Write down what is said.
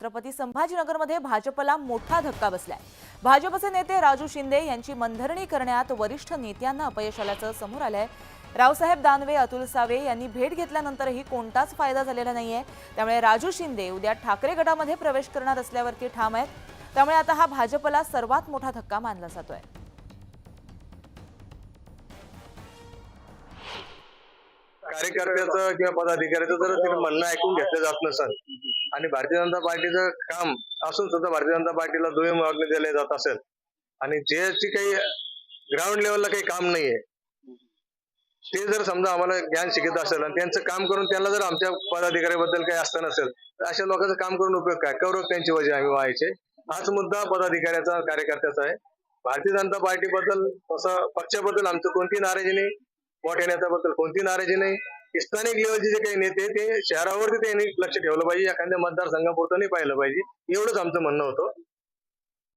छत्रपती संभाजीनगरमध्ये भाजपला मोठा धक्का बसलाय। भाजपचे नेते राजू शिंदे यांची मनधरणी करण्यात वरिष्ठ नेत्यांना अपयश आल्याचं समोर आलंय। रावसाहेब दानवे, अतुल सावे यांनी भेट घेतल्यानंतरही कोणताच फायदा झालेला नाहीये। त्यामुळे राजू शिंदे उद्या ठाकरे गटामध्ये प्रवेश करणार असल्यावरती ठाम आहेत। त्यामुळे आता हा भाजपला सर्वात मोठा धक्का मानला जातोय। कार्यकर्त्याचं किंवा पदाधिकाऱ्याचं जर ते म्हणणं ऐकून घेतलं जात नसेल आणि भारतीय जनता पार्टीचं काम असून सुद्धा भारतीय जनता पार्टीला दुय्यम मागणी दिली जात असेल आणि ज्याची काही ग्राउंड लेवलला काही काम नाहीये ते जर समजा आम्हाला ज्ञान शिकत असेल आणि त्यांचं काम करून त्यांना जर आमच्या पदाधिकाऱ्याबद्दल काही असतं नसेल तर अशा लोकांचं काम करून उपयोग काय? कौरव त्यांची वजह आम्ही व्हायचे। हाच मुद्दा पदाधिकाऱ्याचा कार्यकर्त्याचा आहे। भारतीय जनता पार्टीबद्दल तसं पक्षाबद्दल आमचं कोणती नाराजी नाही, मोठ्या नेत्याबद्दल कोणती नाराजी नाही। स्थानिक लेवलचे जे काही नेते ते शहरावरती त्यांनी लक्ष ठेवलं पाहिजे, एखाद्या मतदारसंघापुरतं नाही पाहिलं पाहिजे, एवढंच आमचं म्हणणं होतं।